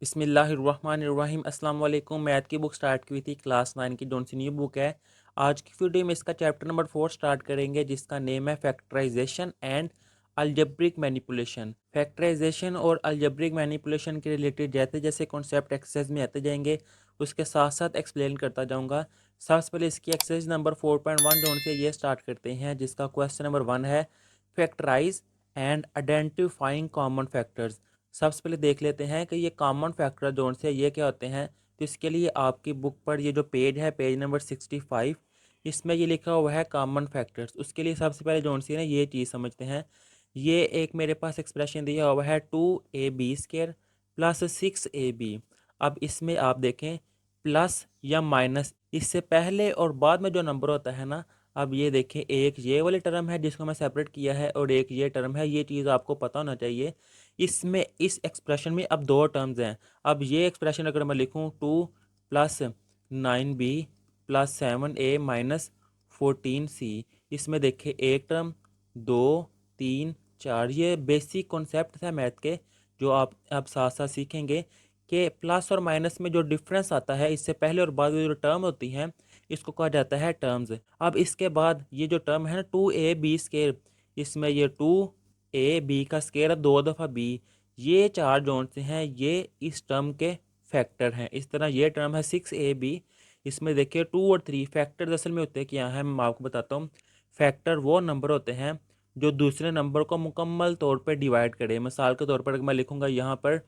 बिस्मिल्लाहिर्रहमानिर्रहीम अस्सलाम वालेकुम। मैथ की बुक स्टार्ट की हुई थी, क्लास 9 की जौन सी न्यू बुक है। आज की वीडियो में इसका चैप्टर नंबर 4 स्टार्ट करेंगे, जिसका नेम है factorization and algebraic manipulation. Factorization और अलजेब्रिक मैनिपुलेशन के रिलेटेड जैसे जैसे कॉन्सेप्ट एक्सरसाइज में आते जाएंगे, उसके साथ साथ एक्सप्लेन करता जाऊँगा। सबसे पहले इसकी एक्सरसाइज नंबर 4.1 जौन से ये स्टार्ट करते हैं, जिसका क्वेश्चन नंबर 1 है factorize and identifying common factors. सबसे पहले देख लेते हैं कि ये कॉमन फैक्टर जोन से ये क्या होते हैं। तो इसके लिए आपकी बुक पर ये जो पेज है, पेज नंबर 65, इसमें ये लिखा हुआ है कॉमन फैक्टर्स। उसके लिए सबसे पहले जोन सी ना ये चीज़ समझते हैं। ये एक मेरे पास एक्सप्रेशन दिया हुआ है 2ab² प्लस 6ab। अब इसमें आप देखें प्लस या माइनस, इससे पहले और बाद में जो नंबर होता है ना, अब ये देखें एक ये वाली टर्म है जिसको मैं सेपरेट किया है और एक ये टर्म है। ये चीज़ आपको पता होना चाहिए। इसमें इस एक्सप्रेशन में अब दो टर्म्स हैं। अब ये एक्सप्रेशन अगर मैं लिखूं 2+9b plus 7a minus 14c, इसमें देखें एक टर्म, दो, तीन, चार। ये बेसिक कॉन्सेप्ट है मैथ के, जो आप अब साथ साथ सीखेंगे कि प्लस और माइनस में जो डिफरेंस आता है, इससे पहले और बाद में जो टर्म होती हैं, इसको कहा जाता है टर्म्स। अब इसके बाद ये जो टर्म है ना 2ab², इसमें ये 2a b का स्केयर है 2 दफ़ा b। ये चार जोन से हैं, ये इस टर्म के फैक्टर हैं। इस तरह ये टर्म है 6ab। इसमें देखिए 2 और 3 फैक्टर असल में होते क्या हैं, मैं आपको बताता हूँ। फैक्टर वो नंबर होते हैं जो दूसरे नंबर को मुकम्मल तौर पर डिवाइड करे। मिसाल के तौर पर मैं लिखूंगा यहाँ पर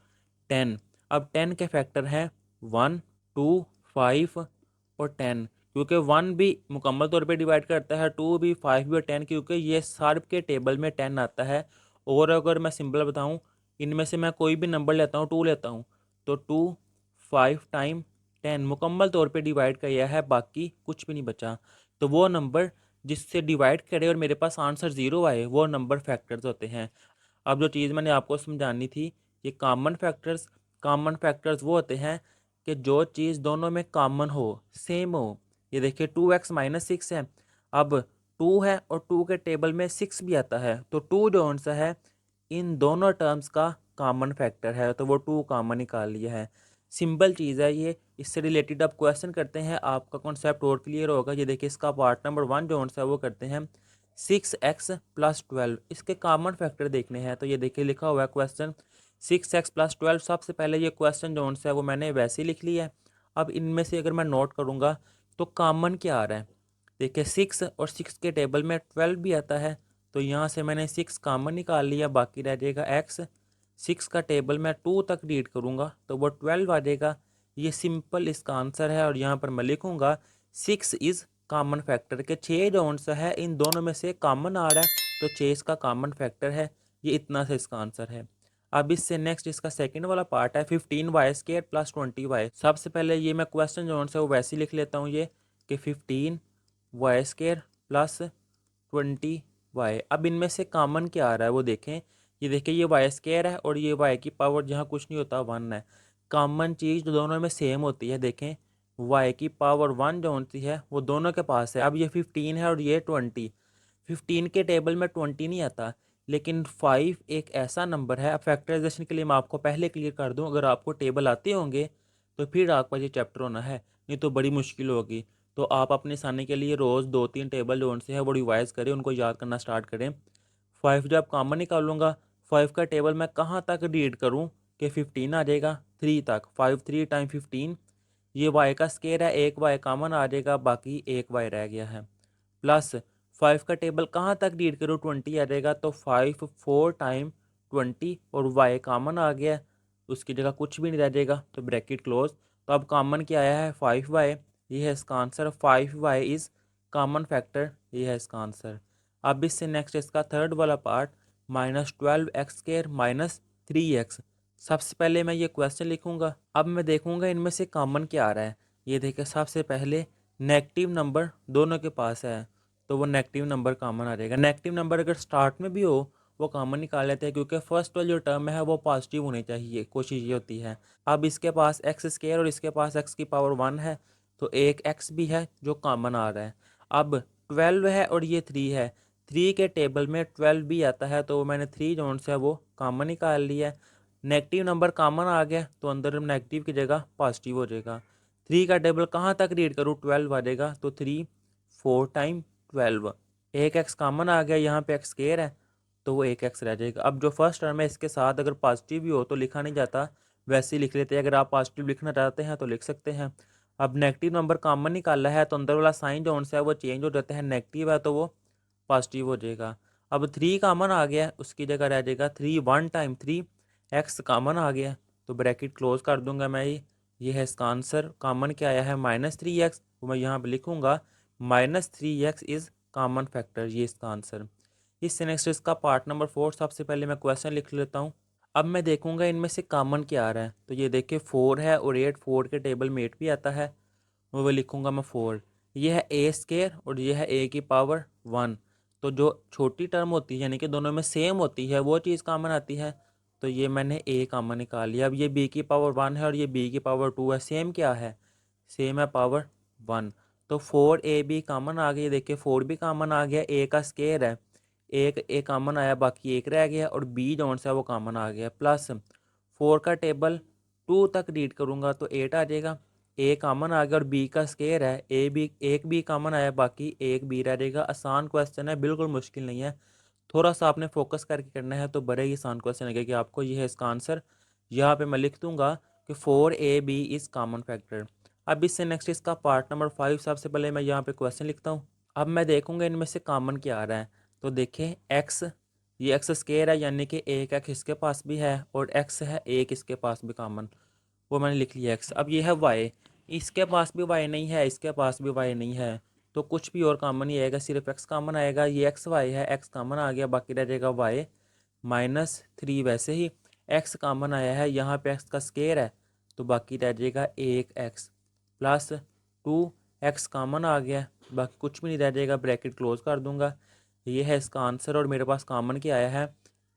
10। अब 10 के फैक्टर हैं 1, 2, 5 और 10, क्योंकि 1 भी मुकम्मल तौर पे डिवाइड करता है, 2 भी, 5 भी और 10, क्योंकि ये सार्ब के टेबल में 10 आता है। और अगर मैं सिंपल बताऊं, इनमें से मैं कोई भी नंबर लेता हूं, 2 लेता हूं, तो 2 5 टाइम 10 मुकम्मल तौर पे डिवाइड किया है, बाकी कुछ भी नहीं बचा। तो वो नंबर जिससे डिवाइड करे और मेरे पास आंसर ज़ीरो आए, वो नंबर फैक्टर्स होते हैं। अब जो चीज़ मैंने आपको समझानी थी, ये कॉमन फैक्टर्स वो होते हैं कि जो चीज़ दोनों में कॉमन हो, सेम हो। ये देखिए 2x-6 है। अब 2 है और 2 के टेबल में 6 भी आता है, तो 2 जो सा है इन दोनों टर्म्स का कॉमन फैक्टर है, तो वो 2 कॉमन निकाल लिया है। सिंपल चीज़ है ये। इससे रिलेटेड आप क्वेश्चन करते हैं, आपका कॉन्सेप्ट और क्लियर होगा। ये देखिए इसका पार्ट नंबर 1 जो सा है वो करते हैं 6x+12। इसके कॉमन फैक्टर देखने हैं, तो ये देखिए लिखा हुआ है क्वेश्चन 6x+12। सबसे पहले ये क्वेश्चन जो है वो मैंने वैसे ही लिख लिया है। अब इनमें से अगर मैं नोट करूँगा तो कॉमन क्या आ रहा है। देखिए 6 और 6 के टेबल में 12 भी आता है, तो यहाँ से मैंने 6 कॉमन निकाल लिया, बाकी रह जाएगा x। 6 का टेबल मैं 2 तक रीड करूँगा तो वो 12 आ जाएगा। ये सिंपल इसका आंसर है। और यहाँ पर मैं लिखूँगा 6 इज़ कॉमन फैक्टर के 6 जो सा है इन दोनों में से कॉमन आ रहा है, तो 6 इसका कॉमन फैक्टर है। ये इतना सा इसका आंसर है। अब इससे नेक्स्ट इसका सेकंड वाला पार्ट है 15y² प्लस 20y। सबसे पहले ये मैं क्वेश्चन जो है वो वैसे ही लिख लेता हूँ, ये कि 15y² प्लस 20y। अब इनमें से कॉमन क्या आ रहा है वो देखें। ये देखिए ये y² है और ये y की पावर जहाँ कुछ नहीं होता 1 है। कॉमन चीज़ जो दोनों में सेम होती है, देखें y की पावर 1 जो होती है वो दोनों के पास है। अब ये 15 है और ये 20। 15 के टेबल में 20 नहीं आता, लेकिन 5 एक ऐसा नंबर है। अब फैक्टराइजेशन के लिए मैं आपको पहले क्लियर कर दूं, अगर आपको टेबल आते होंगे तो फिर आपका ये चैप्टर होना है, नहीं तो बड़ी मुश्किल होगी। तो आप अपने आसानी के लिए रोज़ 2-3 टेबल जो से है वो रिवाइज करें, उनको याद करना स्टार्ट करें। 5 जब कॉमन निकालूंगा, 5 का टेबल मैं कहाँ तक रीड करूँ कि 15 आ जाएगा 3 तक। 5 3 टाइम 15। ये वाई का स्केयर है, एक वाई कॉमन आ जाएगा, बाकी एक वाई रह गया है। प्लस 5 का टेबल कहाँ तक रीड करूँ, 20 आ जाएगा, तो 5 4 टाइम 20 और वाई कॉमन आ गया, उसकी जगह कुछ भी नहीं रह जाएगा, तो ब्रैकेट क्लोज। तो अब कॉमन क्या आया है 5y। ये है इसका answer. 5y is common factor, ये है इसका आंसर। अब इससे नेक्स्ट इसका थर्ड वाला पार्ट -12x² माइनस 3x। सबसे पहले मैं ये क्वेश्चन लिखूंगा, अब मैं देखूंगा इनमें से कॉमन क्या आ रहा है। ये देखिए सबसे पहले नेगेटिव नंबर दोनों के पास है, तो वो नेगेटिव नंबर कॉमन आ जाएगा। नेगेटिव नंबर अगर स्टार्ट में भी हो वो कॉमन निकाल लेते हैं, क्योंकि फर्स्ट वाली जो टर्म है वो पॉजिटिव होनी चाहिए, कोशिश ये होती है। अब इसके पास x² और इसके पास x की पावर 1 है, तो एक x भी है जो कॉमन आ रहा है। अब 12 है और ये 3 है, 3 के टेबल में 12 भी आता है, तो मैंने 3 जो है वो कॉमन निकाल लिया है। नेगेटिव नंबर कॉमन आ गया तो अंदर नेगेटिव की जगह पॉजिटिव हो जाएगा। 3 का टेबल कहाँ तक रीड करूँ, 12 आ जाएगा, तो 3 4 टाइम 12। एक एक्स कॉमन आ गया, यहाँ पे एक्स स्केयर है तो वो एक एक्स रह जाएगा। अब जो फर्स्ट टर्म है इसके साथ अगर पॉजिटिव भी हो तो लिखा नहीं जाता, वैसे ही लिख लेते हैं। अगर आप पॉजिटिव लिखना चाहते हैं तो लिख सकते हैं। अब नेगेटिव नंबर कॉमन निकाला है तो अंदर वाला साइन जो है वो चेंज हो जाता है, नेगेटिव है तो वो पॉजिटिव हो जाएगा। अब 3 कॉमन आ गया, उसकी जगह रह जाएगा 3 1 टाइम 3। एक्स कॉमन आ गया तो ब्रैकेट क्लोज कर दूंगा मैं। ये है इसका आंसर। कॉमन क्या आया है, -3x, तो मैं यहाँ पे लिखूंगा -3x इज़ कॉमन फैक्टर, ये इसका आंसर। इससे नेक्स्ट इसका पार्ट नंबर 4, सबसे पहले मैं क्वेश्चन लिख लेता हूँ। अब मैं देखूंगा इनमें से कॉमन क्या आ रहा है, तो ये देखिए 4 है और 8 4 के टेबल में 8 भी आता है, वो लिखूंगा मैं 4। ये है ए स्केयर और ये है ए की पावर 1। तो जो छोटी टर्म होती है यानी कि दोनों में सेम होती है वो चीज़ कॉमन आती है, तो ये मैंने ए कॉमन निकाल लिया। अब ये बी की पावर 1 है और ये बी की पावर 2 है, सेम क्या है, सेम है पावर 1। तो 4ab कॉमन आ गया, देखिए 4 भी कॉमन आ गया, ए का स्केयर है, एक ए कॉमन आया बाकी एक रह गया, और बी जो सा वो कॉमन आ गया। प्लस 4 का टेबल 2 तक रीड करूँगा तो 8 आ जाएगा, ए कॉमन आ गया और बी का स्केयर है, ए बी एक बी कॉमन आया बाकी एक बी रह जाएगा। आसान क्वेश्चन है, बिल्कुल मुश्किल नहीं है, थोड़ा सा आपने फोकस करके करना है तो बड़े ही आसान क्वेश्चन लगेगा आपको। ये है इसका आंसर। यहाँ पे मैं लिख दूंगा कि 4ab इज़ कॉमन फैक्टर। अब इससे नेक्स्ट इसका पार्ट नंबर 5, सबसे पहले मैं यहाँ पे क्वेश्चन लिखता हूँ। अब मैं देखूंगा इनमें से कॉमन क्या आ रहा है, तो देखें एक्स, ये एक्स स्केयर है यानी कि एक एक्स इसके पास भी है और एक्स है एक इसके पास भी कॉमन, वो मैंने लिख लिया एक्स। अब ये है वाई, इसके पास भी वाई नहीं है, इसके पास भी वाई नहीं है, तो कुछ भी और कॉमन नहीं आएगा, सिर्फ एक्स कॉमन आएगा। ये एक्स वाई है, एक्स कॉमन आ गया, बाकी रह जाएगा वाई -3। वैसे ही एक्स कॉमन आया है, यहाँ पे एक्स का स्केयर है तो बाकी रह जाएगा एक एक्स, प्लस 2x कॉमन आ गया, बाकी कुछ भी नहीं रह जाएगा, ब्रैकेट क्लोज कर दूंगा। ये है इसका आंसर और मेरे पास कॉमन क्या आया है,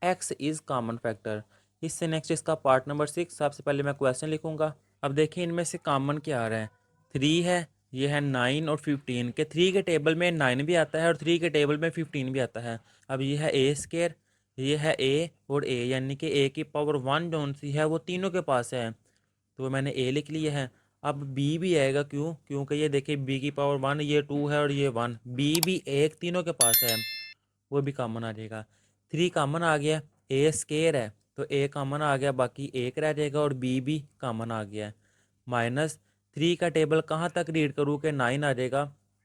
x इज़ कॉमन फैक्टर। इससे नेक्स्ट इसका पार्ट नंबर 6, सबसे पहले मैं क्वेश्चन लिखूंगा। अब देखिए इनमें से कॉमन क्या आ रहा है, 3 है, ये है 9 और 15 के 3 के टेबल में 9 भी आता है और 3 के टेबल में 15 भी आता है। अब ये है ए स्केयर, ये है ए और ए यानी कि ए की पावर 1 जो सी है वो तीनों के पास है, तो मैंने ए लिख लिया है। अब बी भी आएगा, क्यों, क्योंकि ये देखिए बी की पावर 1, ये 2 है और ये 1, बी भी एक तीनों के पास है, वो भी कॉमन आ जाएगा। 3 कॉमन आ गया, ए स्केयर है तो ए कॉमन आ गया, बाकी एक रह जाएगा और बी भी कॉमन आ गया। -3 का टेबल कहाँ तक रीड करूँ कि 9 आ जाएगा,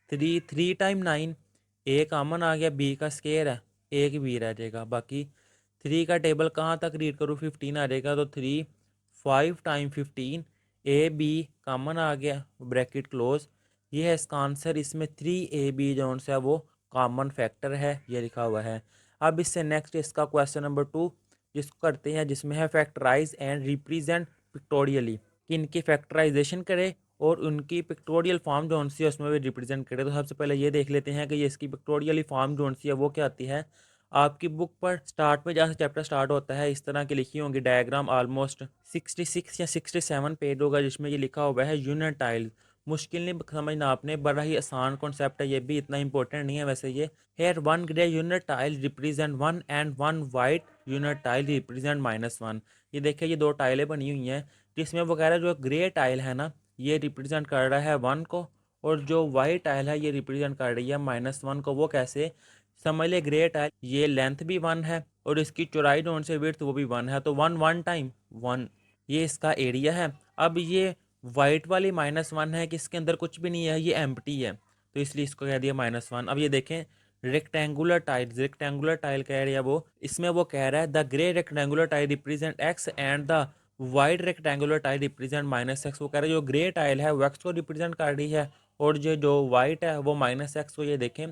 3 टाइम 9, ए कॉमन आ गया, बी का स्केयर है, एक बी रह जाएगा, बाकी 3 का टेबल कहाँ तक रीड करूँ, 15 आ जाएगा, तो 3 5 टाइम 15, ए बी कॉमन आ गया, ब्रैकेट क्लोज। ये है इसका आंसर। इसमें 3ab जो है वो कॉमन फैक्टर है, ये लिखा हुआ है। अब इससे नेक्स्ट इसका क्वेश्चन नंबर 2 जिसको करते हैं, जिसमें है फैक्टराइज एंड रिप्रेजेंट पिक्टोरियली, कि इनकी फैक्टराइजेशन करे और उनकी पिक्टोरियल फॉर्म जो सी है उसमें भी रिप्रेजेंट करे। तो सबसे पहले ये देख लेते हैं कि ये इसकी पिक्टोरियली फॉर्म जो सी है वो क्या आती है। आपकी बुक पर स्टार्ट में जहाँ से चैप्टर स्टार्ट होता है इस तरह की लिखी होंगी डायग्राम, ऑलमोस्ट 66 या 67 पेज होगा, जिसमें ये लिखा हुआ है यूनिटाइल। मुश्किल नहीं समझना आपने, बड़ा ही आसान कॉन्सेप्ट है, ये भी इतना इंपॉर्टेंट नहीं है वैसे ये। Here 1 grey unit tile represent 1 and 1 white unit tile represent -1। ये देखिए ये दो टाइलें बनी हुई हैं, जिसमें वो कह रहा है जो ग्रे टाइल है ना ये रिप्रेजेंट कर रहा है 1 को, और जो वाइट टाइल है ये रिप्रेजेंट कर रही है -1 को। वो कैसे, समझ ले, ग्रे टाइल ये लेंथ भी 1 है और इसकी चौड़ाई जो से विड्थ वो भी 1 है, तो 1 1 टाइम 1, ये इसका एरिया है। अब ये वाइट वाली -1 है कि इसके अंदर कुछ भी नहीं है, ये एम्प्टी है, तो इसलिए इसको कह दिया -1। अब ये देखें रेक्टेंगुलर टाइल कह रही है वो, इसमें वो कह रहा है the grey rectangular tile represent x and the white rectangular tile represent -x। वो कह रहा है जो ग्रे टाइल है वो एक्स को रिप्रेजेंट कर रही है और जो वाइट है वो -x को। ये देखें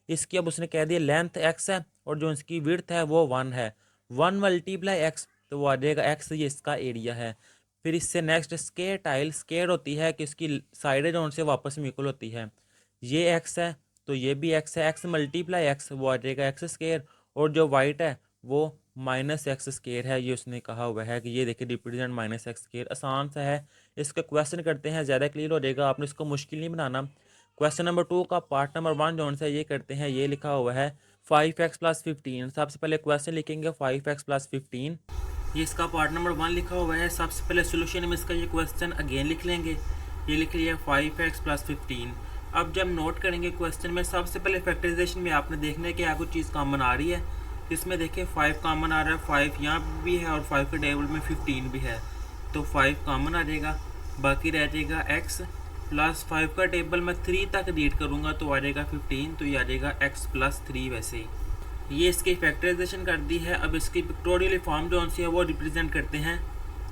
इसकी अब उसने कह दिया लेंथ x है और जो इसकी विड्थ है वो 1 है, 1 मल्टीप्लाई x तो वो आ जाएगा x, ये इसका एरिया है। फिर इससे नेक्स्ट स्केयर टाइल, स्केयर होती है कि इसकी साइडें जो से वापस में इक्वल होती है, ये x है तो ये भी x है, x मल्टीप्लाई x वो आ जाएगा एक्स स्केयर, और जो वाइट है वो -x स्केयर है, ये उसने कहा हुआ है कि ये देखिए रिप्रेजेंट -x स्केयर। आसान सा है, इसका क्वेश्चन करते हैं, ज़्यादा क्लियर हो जाएगा, आपने इसको मुश्किल नहीं बनाना। क्वेश्चन नंबर 2 का पार्ट नंबर 1 जो है ये करते हैं, ये लिखा हुआ है 5x + 15। सबसे पहले क्वेश्चन लिखेंगे 5x + 15। ये इसका पार्ट नंबर 1 लिखा हुआ है। सबसे पहले सोल्यूशन में इसका ये क्वेश्चन अगेन लिख लेंगे। ये लिख लिया 5x + 15। अब जब नोट करेंगे क्वेश्चन में, सबसे पहले फैक्टराइजेशन में आपने देखना है कि यहाँ कुछ चीज़ कॉमन आ रही है। इसमें देखिए 5 कॉमन आ रहा है, 5 यहाँ भी है और 5 के टेबल में 15 भी है, तो 5 कॉमन आ जाएगा। बाकी रह जाएगा x प्लस 5 का टेबल में 3 तक रीड करूँगा तो आ जाएगा 15, तो ये आ जाएगा x + 3 वैसे ही। ये इसकी फैक्टराइजेशन कर दी है। अब इसकी पिक्टोरियल फॉर्म जो सी है वो रिप्रेजेंट करते हैं।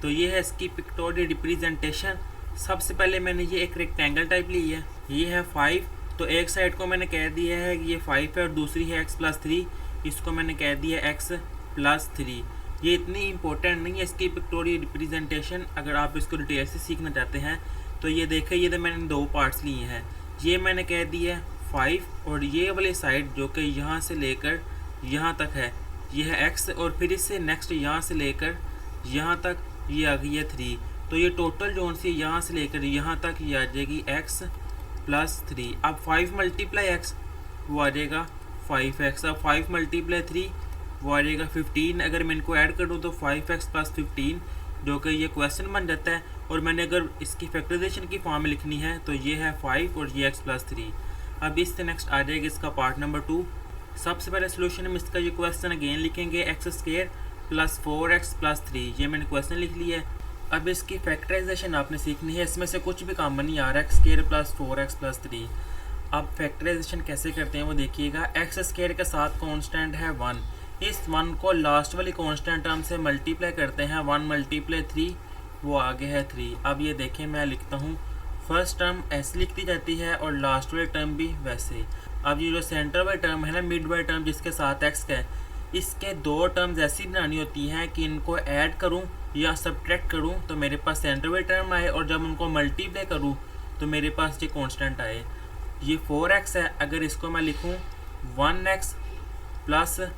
तो ये है इसकी पिक्टोरियल रिप्रेजेंटेशन। सबसे पहले मैंने ये एक रेक्टेंगल टाइप ली है, ये है 5, तो एक साइड को मैंने कह दिया है कि ये 5 है और दूसरी है x + 3, इसको मैंने कह दिया x + 3। ये इतनी इंपॉर्टेंट नहीं है इसकी पिक्टोरियल रिप्रेजेंटेशन। अगर आप इसको डिटेल से सीखना चाहते हैं तो ये देखें, ये तो मैंने 2 पार्ट्स लिए हैं। ये मैंने कह दिया 5 और ये वाली साइड जो कि यहाँ से लेकर यहाँ तक है, ये है x, और फिर इससे नेक्स्ट यहाँ से लेकर यहाँ तक ये आ गई है 3। तो ये टोटल जो सी यहाँ से लेकर यहाँ तक ये आ जाएगी x + 3। अब 5 × x वो आ जाएगा 5x। अब 5 × 3 वो आ जाएगा 15। अगर मैं इनको ऐड कर दूँ तो 5x + 15, जो कि ये क्वेश्चन बन जाता है। और मैंने अगर इसकी फैक्टराइजेशन की फॉर्म में लिखनी है तो ये है 5 और ये x + 3। अब इससे नेक्स्ट आ जाएगा इसका पार्ट नंबर 2। सबसे पहले सोल्यूशन में इसका ये क्वेश्चन अगेन लिखेंगे x² + 4x + 3। ये मैंने क्वेश्चन लिख लिया है। अब इसकी फैक्टराइजेशन आपने सीखनी है। इसमें से कुछ भी कॉमन नहीं आ रहा, x² + 4x + 3। अब फैक्टराइजेशन कैसे करते हैं वो देखिएगा। x² के साथ कांस्टेंट है 1, इस 1 को लास्ट वाली कांस्टेंट टर्म से मल्टीप्लाई करते हैं। 1 × 3 वो आगे है 3। अब ये देखें, मैं लिखता हूँ, फर्स्ट टर्म ऐसे लिखती जाती है और लास्ट वाली टर्म भी वैसे। अब ये जो सेंटर वाली टर्म है ना, मिड वाली टर्म जिसके साथ x का है, इसके 2 टर्म्स ऐसी बनानी होती हैं कि इनको ऐड करूं या सब्ट्रैक्ट करूं तो मेरे पास सेंटर वाली टर्म आए, और जब उनको मल्टीप्लाई करूं तो मेरे पास ये कांस्टेंट आए। ये 4x है, अगर इसको मैं लिखूं 1x +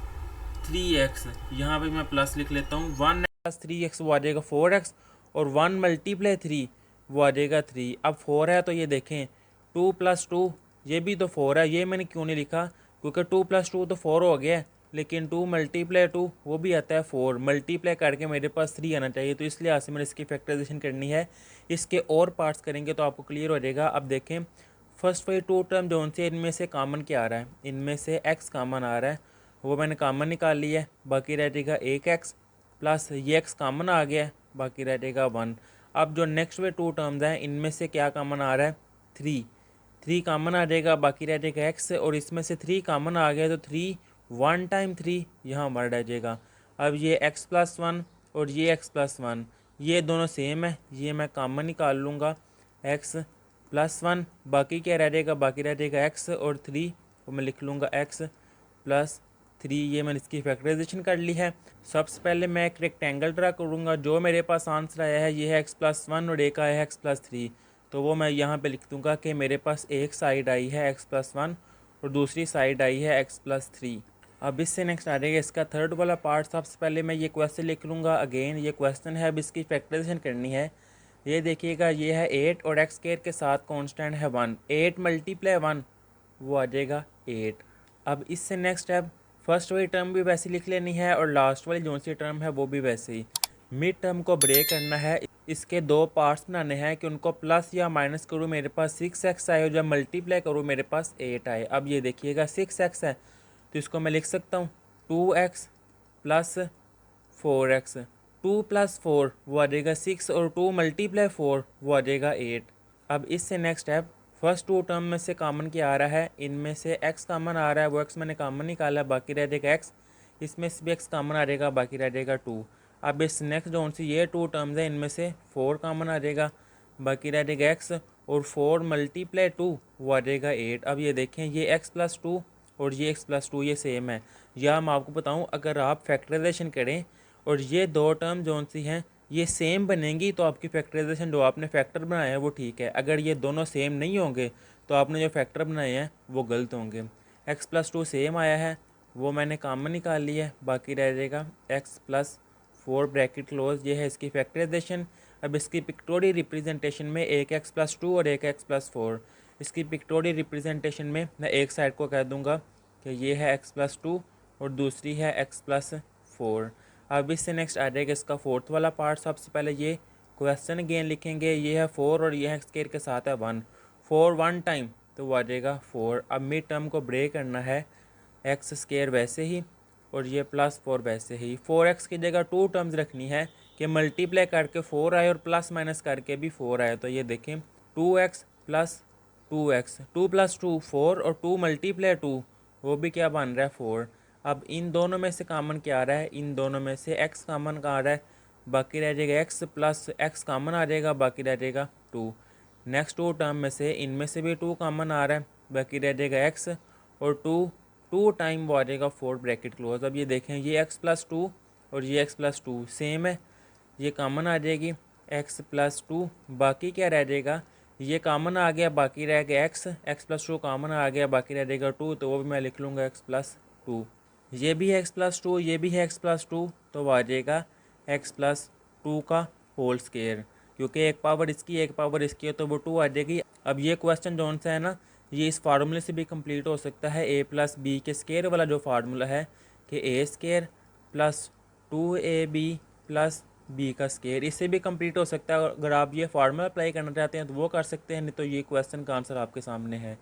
3x, यहाँ पे मैं प्लस लिख लेता हूँ। 1x + 3x वो आ जाएगा 4x, और 1 × 3 वो आ जाएगा 3। अब 4 है तो ये देखें 2 + 2, ये भी तो 4 है। ये मैंने क्यों नहीं लिखा, क्योंकि 2 + 2 तो 4 हो गया है, लेकिन 2 × 2 वो भी आता है 4, मल्टीप्लाई करके मेरे पास 3 आना चाहिए। तो इसलिए आज से मैंने इसकी फैक्टराइजेशन करनी है। इसके और पार्ट्स करेंगे तो आपको क्लियर हो जाएगा। अब देखें, फर्स्ट वाली 2 टर्म जो से इनमें से कॉमन क्या आ रहा है, इनमें से x कॉमन आ रहा है, वो मैंने कॉमन निकाल लिया है। बाकी रह जाएगा 1x प्लस ये x कॉमन आ गया है, बाकी रह जाएगा 1। अब जो नेक्स्ट वे 2 टर्म्स हैं इनमें से क्या कॉमन आ रहा है, 3 कॉमन आ जाएगा, बाकी रह जाएगा x, और इसमें से 3 कॉमन आ गया तो 3 1 × 3 यहाँ मर रह जाएगा। अब ये x + 1 और ये x + 1 ये दोनों सेम है, ये मैं कॉमन निकाल लूँगा x + 1, बाकी क्या रह जाएगा, बाकी रह जाएगा x और 3, वो मैं लिख लूँगा x + 3। ये मैंने इसकी फैक्टराइजेशन कर ली है। सबसे पहले मैं एक रेक्टेंगल ड्रा करूँगा। जो मेरे पास आंसर आया है ये है x + 1 और एक आया है x + 3, तो वो मैं यहाँ पे लिख दूँगा कि मेरे पास एक साइड आई है x + 1 और दूसरी साइड आई है x + 3। अब इससे नेक्स्ट आ जाएगा इसका थर्ड वाला पार्ट। सबसे पहले मैं ये क्वेश्चन लिख लूँगा। अगेन ये क्वेश्चन है, अब इसकी फैक्टराइजेशन करनी है। ये देखिएगा, ये है 8 और x² के साथ कांस्टेंट है 1, 8 × 1 वो आ जाएगा 8। अब इससे नेक्स्ट है, फर्स्ट वाली टर्म भी वैसे लिख लेनी है और लास्ट वाली जो सी टर्म है वो भी वैसे ही। मिड टर्म को ब्रेक करना है, इसके 2 पार्ट्स बनाने हैं कि उनको प्लस या माइनस करूँ मेरे पास 6x आए, और जब मल्टीप्लाई करूँ मेरे पास 8 आए। अब ये देखिएगा 6x है तो इसको मैं लिख सकता हूँ 2x + 4x, 2 + 4 वो आ जाएगा 6, और 2 × 4 वो आ जाएगा 8। अब इससे नेक्स्ट है, फर्स्ट 2 टर्म में से कॉमन क्या आ रहा है, इनमें से x कॉमन आ रहा है, वो x मैंने कॉमन निकाला, बाकी रह जाएगा x, इसमें से भी x कॉमन आ जाएगा, बाकी रह जाएगा 2। अब इस नेक्स्ट जो सी ये 2 टर्म्स हैं इनमें से 4 कॉमन आ जाएगा, बाकी रह जाएगा x, और 4 × 2 वो आ जाएगा 8। अब ये देखें, ये x + 2 और ये x + 2 ये सेम है। या मैं आपको बताऊँ, अगर आप फैक्टराइजेशन करें और ये 2 टर्म जो सी हैं ये सेम बनेंगी तो आपकी फैक्टराइजेशन जो आपने फैक्टर बनाया है वो ठीक है। अगर ये दोनों सेम नहीं होंगे तो आपने जो फैक्टर बनाए हैं वो गलत होंगे। x + 2 सेम आया है, वो मैंने कॉमन निकाल लिया है, बाकी रह जाएगा x + 4 ब्रैकेट क्लोज। ये है इसकी फैक्टराइजेशन। अब इसकी पिक्टोरियल रिप्रेजेंटेशन में एक x + 2 और एक x + 4। इसकी पिक्टोरियल रिप्रेजेंटेशन में मैं एक साइड को कह दूंगा कि ये है x + 2 और दूसरी है x + 4। अब इससे नेक्स्ट आ जाएगा इसका फोर्थ वाला पार्ट। सबसे पहले ये क्वेश्चन अगेन लिखेंगे, ये है 4 और ये है स्केयर के साथ है 1, 4 1 टाइम तो वो आ जाएगा 4। अब मिड टर्म को ब्रेक करना है, एक्स स्केयर वैसे ही और ये +4 वैसे ही। 4x की जगह 2 टर्म्स रखनी है कि मल्टीप्लाई करके 4 आए और प्लस माइनस करके भी 4 आए। तो ये देखें 2x + 2x, 2 + 2 4 और 2 × 2 वो भी क्या बन रहा है 4। अब इन दोनों में से कॉमन क्या आ रहा है, इन दोनों में से x कॉमन का आ रहा है, बाकी रह जाएगा x + x कॉमन आ जाएगा, बाकी रह जाएगा 2। नेक्स्ट 2 टर्म में से इनमें से भी 2 कॉमन आ रहा है, बाकी रह जाएगा x और 2 टाइम वो आ जाएगा 4 ब्रैकेट क्लोज। अब ये देखें ये x + 2 और ये x + 2 सेम है, ये कॉमन आ जाएगी x + 2, बाकी क्या रह जाएगा, ये कॉमन आ गया, बाकी रह गया x + 2 कॉमन आ गया, बाकी रह जाएगा 2, तो वो भी मैं लिख लूँगा x + 2। ये भी है x + 2, ये भी है x + 2, तो वो आ जाएगा x + 2 का होल स्केयर, क्योंकि एक पावर इसकी एक पावर इसकी है तो वो 2 आ जाएगी। अब ये क्वेश्चन जो सा है ना, ये इस फार्मूले से भी कंप्लीट हो सकता है, a + b के स्केयर वाला जो फार्मूला है कि a² + 2ab + b का स्केयर, इससे भी कंप्लीट हो सकता है। अगर आप ये फार्मूला अप्लाई करना चाहते हैं तो वो कर सकते हैं, नहीं तो ये क्वेश्चन का आंसर आपके सामने है।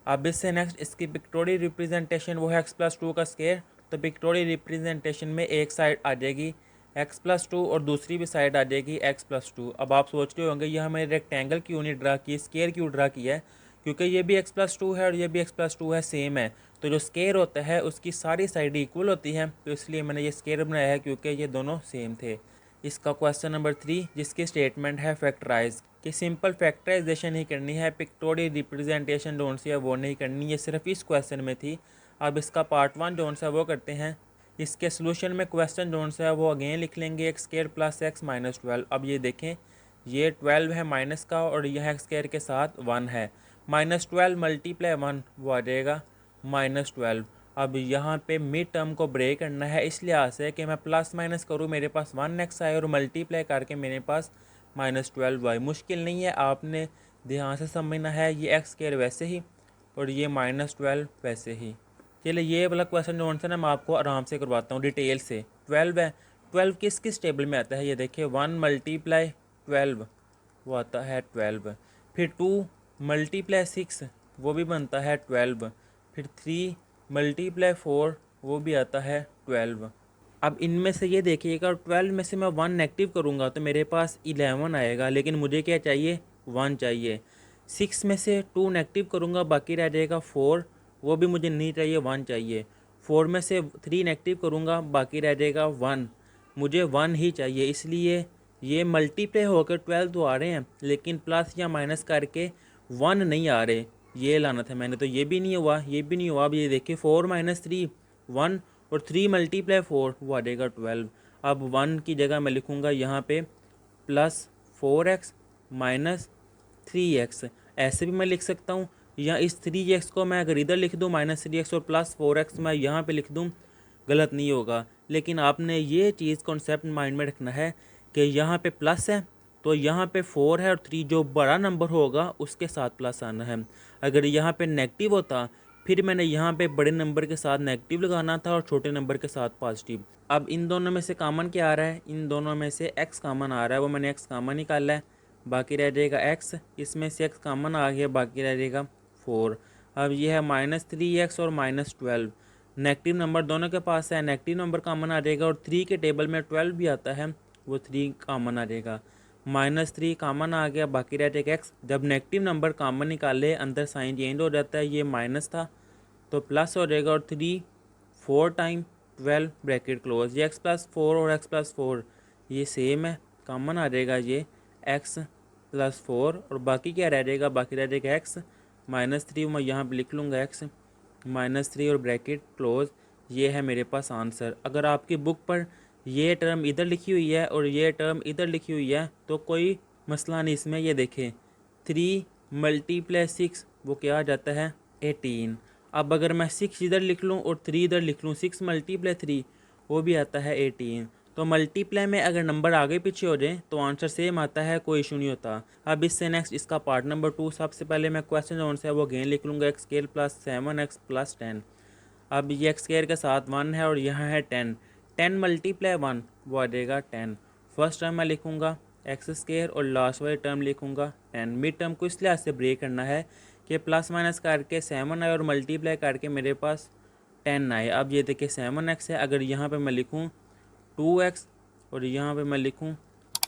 अब इससे नेक्स्ट इसकी पिक्टोरियल रिप्रेजेंटेशन वो है x + 2 का स्केयर, तो पिक्टोरियल रिप्रेजेंटेशन में एक साइड आ जाएगी x + 2 और दूसरी भी साइड आ जाएगी x + 2। अब आप सोच रहे होंगे ये हमें रेक्टेंगल क्यों नहीं ड्रा की, स्केयर क्यों ड्रा किया है, क्योंकि ये भी x + 2 है और ये भी x + 2 है, सेम है। तो जो स्केयर होता है उसकी सारी साइड इक्वल होती हैं, तो इसलिए मैंने ये स्केयर बनाया है क्योंकि ये दोनों सेम थे। इसका क्वेश्चन नंबर 3 जिसकी स्टेटमेंट है फैक्टराइज, कि सिंपल फैक्टराइजेशन ही करनी है, पिक्टोरियल रिप्रेजेंटेशन जोन सी है वो नहीं करनी, ये सिर्फ इस क्वेश्चन में थी। अब इसका पार्ट 1 जोन सा वो करते हैं। इसके सोल्यूशन में क्वेश्चन जोन सा है वो अगेन लिख लेंगे x² + x - 12। अब ये देखें ये 12 है माइनस का और यह x² के साथ 1 है, -12 × 1 वो आ जाएगा -12। अब यहाँ पे मिड टर्म को ब्रेक करना है, इस लिहाज से कि मैं प्लस माइनस करूँ मेरे पास 1x आए और मल्टीप्लाई करके मेरे पास -12y। मुश्किल नहीं है, आपने ध्यान से समझना है, ये x² वैसे ही और ये -12 वैसे ही। चलिए ये वाला क्वेश्चन जो आंसर है मैं आपको आराम से करवाता हूँ डिटेल से। 12 है, 12 किस किस टेबल में आता है, ये देखिए 1 × 12 वो आता है 12, फिर 2 × 6 वो भी बनता है 12, फिर 3 × 4 वो भी आता है 12। अब इनमें से ये देखिएगा 12 में से मैं 1 नेगेटिव करूँगा तो मेरे पास 11 आएगा, लेकिन मुझे क्या चाहिए 1 चाहिए। 6 में से 2 नेगेटिव करूँगा बाकी रह जाएगा 4, वो भी मुझे नहीं चाहिए 1 चाहिए। 4 में से 3 नेगेटिव करूँगा बाकी रह जाएगा 1, मुझे 1 ही चाहिए। इसलिए ये मल्टीप्लाई होकर 12 तो आ रहे हैं लेकिन प्लस या माइनस करके 1 नहीं आ रहे, ये लाना था मैंने, तो ये भी नहीं हुआ ये भी नहीं हुआ। अब ये देखिए 4 - 3 1 और 3 × 4 वो आ जाएगा 12। अब 1 की जगह मैं लिखूँगा यहाँ पे +4x -3x, ऐसे भी मैं लिख सकता हूँ, या इस 3x को मैं अगर इधर लिख दूँ -3x और +4x मैं यहाँ पे लिख दूँ, गलत नहीं होगा। लेकिन आपने ये चीज़ कॉन्सेप्ट माइंड में रखना है कि यहाँ पे प्लस है तो यहाँ पे 4 है और 3 जो बड़ा नंबर होगा उसके साथ प्लस आना है। अगर यहाँ पे नेगेटिव होता फिर मैंने यहाँ पे बड़े नंबर के साथ नेगेटिव लगाना था और छोटे नंबर के साथ पॉजिटिव। अब इन दोनों में से कॉमन क्या आ रहा है, इन दोनों में से x कॉमन आ रहा है, वो मैंने x कॉमन निकाला है, बाकी रह जाएगा x, इसमें से x कॉमन आ गया, बाकी रह जाएगा 4। अब ये है -3x और -12, नेगेटिव नंबर दोनों के पास है, नेगेटिव नंबर कॉमन आ जाएगा और 3 के टेबल में 12 भी आता है, वो 3 कॉमन आ जाएगा, -3 कॉमन आ गया, बाकी रह जाएगा x। जब नेगेटिव नंबर कॉमन निकाले अंदर साइन चेंज हो जाता है, ये माइनस था तो प्लस हो जाएगा और 3 4 टाइम 12 ब्रैकेट क्लोज। ये x + 4 और x + 4 ये सेम है, कॉमन आ जाएगा ये x + 4 और बाकी क्या रह जाएगा, बाकी रह जाएगा x -3, मैं यहाँ पे लिख लूँगा x -3 और ब्रैकेट क्लोज। ये है मेरे पास आंसर। अगर आपकी बुक पर ये टर्म इधर लिखी हुई है और ये टर्म इधर लिखी हुई है तो कोई मसला नहीं इसमें। ये देखें 3 × 6 वो क्या आ जाता है 18। अब अगर मैं 6 इधर लिख लूँ और 3 इधर लिख लूँ, 6 × 3 वो भी आता है 18। तो मल्टीप्लाई में अगर नंबर आगे पीछे हो जाए तो आंसर सेम आता है, कोई इशू नहीं होता। अब इससे नेक्स्ट इसका पार्ट नंबर 2, सबसे पहले मैं क्वेश्चन जो है वो अगेन लिख लूँगा x² + 7x + 10। अब ये x² के साथ 1 है और यहाँ है 10, 10 मल्टीप्लाई 1 वो आ जाएगा 10। फर्स्ट टर्म मैं लिखूँगा एक्स स्क्वायर और लास्ट वाली टर्म लिखूँगा 10। मिड टर्म को इस लिहाज से ब्रेक करना है कि प्लस माइनस करके 7 आए और मल्टीप्लाई करके मेरे पास 10 आए। अब ये देखिए 7x है, अगर यहाँ पे मैं लिखूँ 2x और यहाँ पे मैं लिखूँ